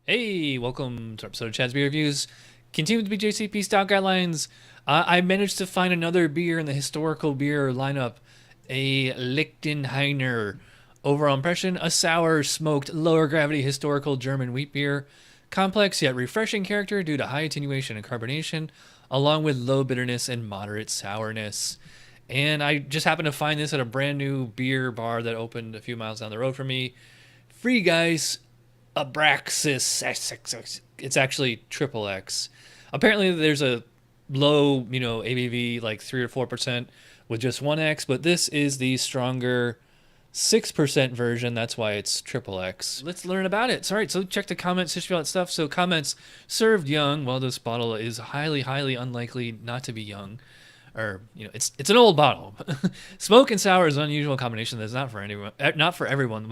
Hey, welcome to episode of Chad's Beer Reviews. Continuing with the BJCP Stout Guidelines, I managed to find another beer in the historical beer lineup, a Lichtenheiner. Overall impression, a sour, smoked, lower gravity historical German wheat beer. Complex yet refreshing character due to high attenuation and carbonation, along with low bitterness and moderate sourness. And I just happened to find this at a brand new beer bar that opened a few miles down the road from me. Freigeist Abraxxxas. It's actually triple X. Apparently, there's a low, ABV like 3 or 4% with just one X, but this is the stronger 6% version. That's why it's triple X. Let's learn about it. All right, so check the comments, history, all that stuff. So comments: served young. Well, this bottle is highly, highly unlikely not to be young. Or it's an old bottle. Smoke and sour is an unusual combination that's not for anyone, not for everyone.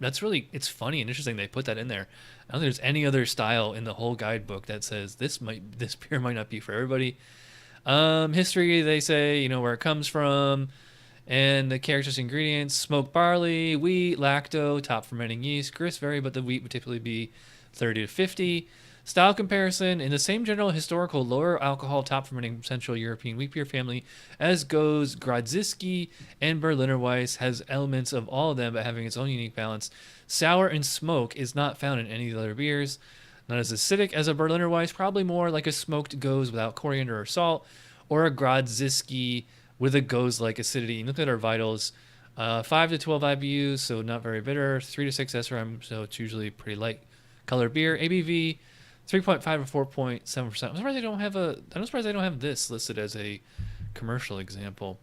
That's really, it's funny and interesting they put that in there. I don't think there's any other style in the whole guidebook that says this beer might not be for everybody. History, they say, where it comes from, and the characteristic ingredients: smoked barley, wheat, lacto, top fermenting yeast, grist vary, but the wheat would typically be 30 to 50. Style comparison: in the same general historical lower alcohol top fermenting Central European wheat beer family as goes Grodziski, and Berliner Weiss has elements of all of them but having its own unique balance. Sour and smoke is not found in any of the other beers. Not as acidic as a Berliner Weiss, probably more like a smoked goes without coriander or salt, or a Grodziski with a goes like acidity. Look at our vitals. 5 to 12 IBUs, so not very bitter. 3 to 6 SRM, so it's usually pretty light colored beer. ABV 3.5 to 4.7%. I'm surprised they don't have this listed as a commercial example.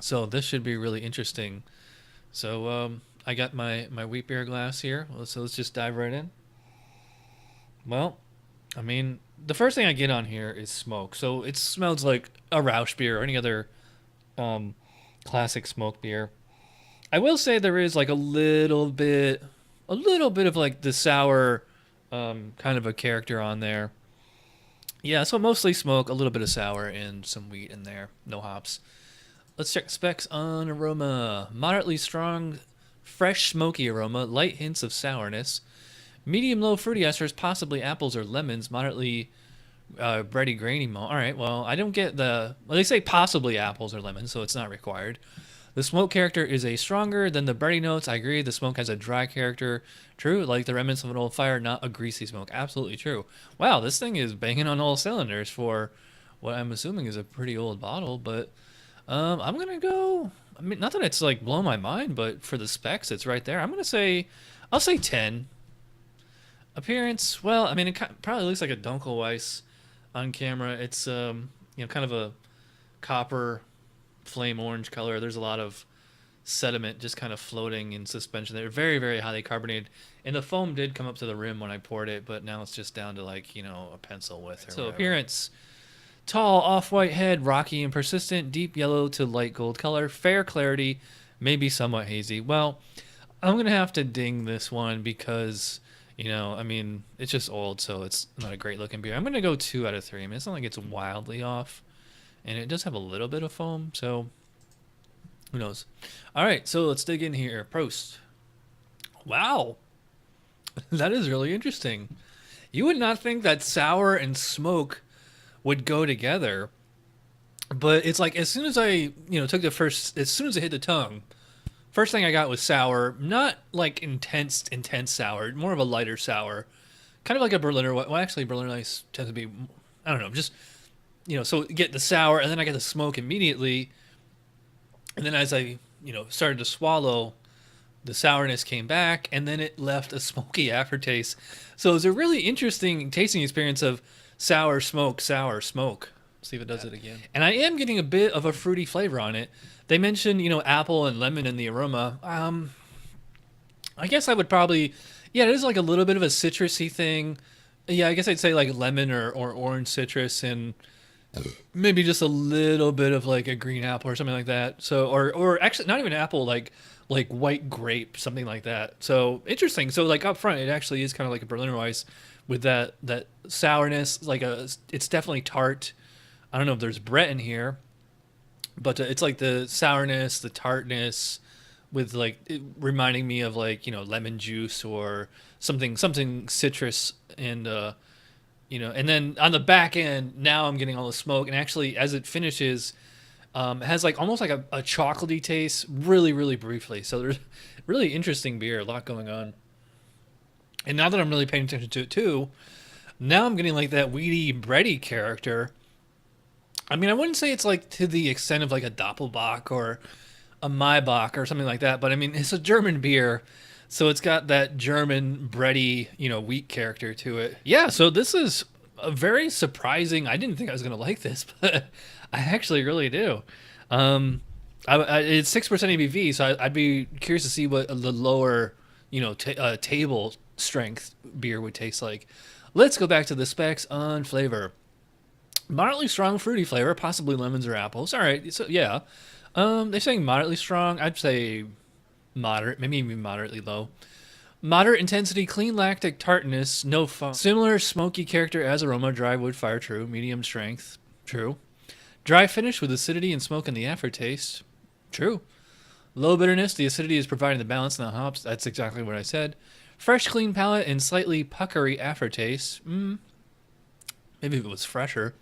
So this should be really interesting. So I got my wheat beer glass here. So let's just dive right in. Well, I mean, the first thing I get on here is smoke. So it smells like a Rausch beer or any other classic smoke beer. I will say there is like a little bit of like the sour kind of a character on there. Yeah, so mostly smoke, a little bit of sour, and some wheat in there. No hops. Let's check specs on aroma. Moderately strong, fresh, smoky aroma, light hints of sourness. Medium low fruity esters, possibly apples or lemons. Moderately bready, grainy malt. All right, well, I don't get well, they say possibly apples or lemons, so it's not required. The smoke character is a stronger than the bready notes. I agree. The smoke has a dry character. True, like the remnants of an old fire, not a greasy smoke. Absolutely true. Wow, this thing is banging on all cylinders for what I'm assuming is a pretty old bottle. But I'm gonna go. I mean, not that it's like blown my mind, but for the specs, it's right there. I'll say 10. Appearance, well, I mean, it probably looks like a Dunkelweiss on camera. It's kind of a copper flame orange color. There's a lot of sediment just kind of floating in suspension. They're very, very highly carbonated, and the foam did come up to the rim when I poured it, but now it's just down to like a pencil width. So whatever. Appearance: tall, off-white head, rocky and persistent, deep yellow to light gold color, fair clarity, maybe somewhat hazy. Well, I'm gonna have to ding this one because I mean, it's just old, so it's not a great looking beer. I'm gonna go 2 out of 3. I mean, it's not like it's wildly off, and it does have a little bit of foam, so who knows? All right, so let's dig in here. Prost. Wow, that is really interesting. You would not think that sour and smoke would go together, but it's like as soon as I as soon as it hit the tongue, first thing I got was sour, not like intense sour, more of a lighter sour, kind of like a Berliner. Well, actually, Berliner Weiss tends to be, I don't know, just so get the sour, and then I get the smoke immediately, and then as I started to swallow, the sourness came back, and then it left a smoky aftertaste. So it was a really interesting tasting experience of sour, smoke, sour, smoke. See if it does it again. And I am getting a bit of a fruity flavor on it. They mentioned, apple and lemon in the aroma. I guess I would probably, yeah, it is like a little bit of a citrusy thing. Yeah, I guess I'd say like lemon or orange citrus and maybe just a little bit of like a green apple or something like that. So, or actually not even apple, like white grape, something like that. So interesting. So like up front, it actually is kind of like a Berliner Weiss with that sourness. It's definitely tart. I don't know if there's Brett in here, but it's like the sourness, the tartness, with like it reminding me of like, you know, lemon juice or something citrus, and you know, and then on the back end now I'm getting all the smoke, and actually as it finishes, it has like almost like a chocolatey taste, really briefly. So there's really interesting beer, a lot going on. And now that I'm really paying attention to it too, now I'm getting like that weedy bready character. I mean, I wouldn't say it's like to the extent of like a Doppelbock or a Maibach or something like that, but I mean, it's a German beer, so it's got that German bready, you know, wheat character to it. Yeah, so this is a very surprising. I didn't think I was gonna like this, but I actually really do. It's 6% ABV, so I'd be curious to see what the lower, you know, table strength beer would taste like. Let's go back to the specs on flavor. Moderately strong fruity flavor, possibly lemons or apples. All right, so yeah. They're saying moderately strong. I'd say moderate, maybe even moderately low. Moderate intensity, clean lactic tartness, no funk. Similar smoky character as aroma, dry wood fire, true. Medium strength, true. Dry finish with acidity and smoke in the aftertaste, true. Low bitterness, the acidity is providing the balance in the hops. That's exactly what I said. Fresh, clean palate and slightly puckery aftertaste. Maybe if it was fresher.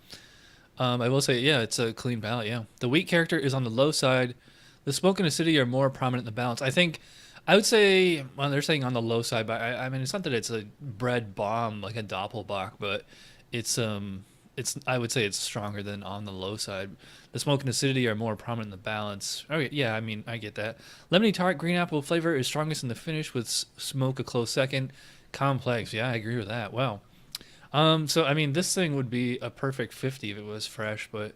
I will say, yeah, it's a clean palate, yeah. The wheat character is on the low side. The smoke and acidity are more prominent in the balance. I would say, well, they're saying on the low side, but I mean, it's not that it's a bread bomb like a Doppelbock, but I would say it's stronger than on the low side. The smoke and acidity are more prominent in the balance. Okay, yeah, I mean, I get that. Lemony tart green apple flavor is strongest in the finish with smoke a close second. Complex, yeah, I agree with that. Wow. So I mean, this thing would be a perfect 50 if it was fresh, but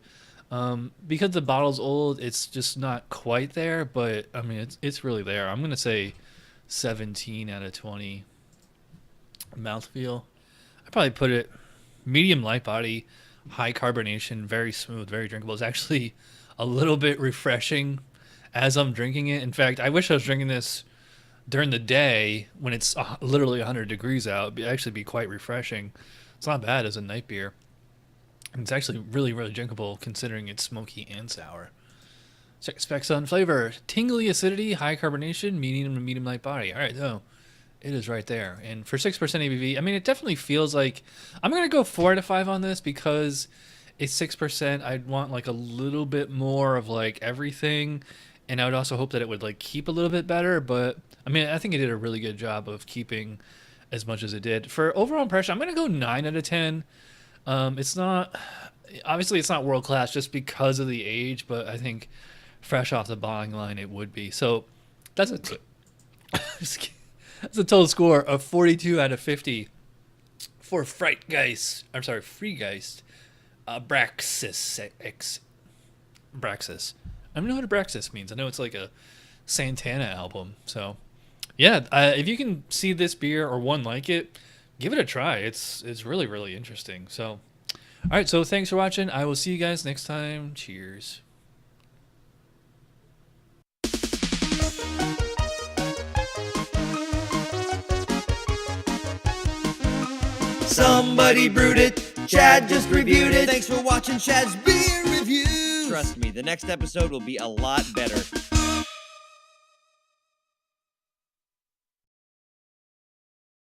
because the bottle's old, it's just not quite there. But I mean, it's really there. I'm gonna say 17 out of 20. Mouthfeel, I probably put it medium light body, high carbonation, very smooth, very drinkable. It's actually a little bit refreshing as I'm drinking it. In fact, I wish I was drinking this during the day when it's literally 100 degrees out. It'd actually be quite refreshing. It's not bad as a night beer. And it's actually really drinkable considering it's smoky and sour. Check specs on flavor. Tingly acidity, high carbonation, medium to medium light body. All right, so it is right there. And for 6% ABV, I mean, it definitely feels like I'm going to go 4 out of 5 on this because it's 6%. I'd want like a little bit more of like everything. And I would also hope that it would like keep a little bit better. But I mean, I think it did a really good job of keeping as much as it did. For overall impression, I'm going to go 9 out of 10. It's not, obviously it's not world class just because of the age, but I think fresh off the bottling line it would be. So that's a total score of 42 out of 50 for Freigeist. I'm sorry, Freigeist. Abraxxxas. Abraxxxas. I don't know what Abraxxxas means. I know it's like a Santana album. So yeah, if you can see this beer or one like it, give it a try. It's really interesting. So, all right. So thanks for watching. I will see you guys next time. Cheers. Somebody brewed it. Chad just reviewed it. Thanks for watching Chad's Beer Review. Trust me, the next episode will be a lot better.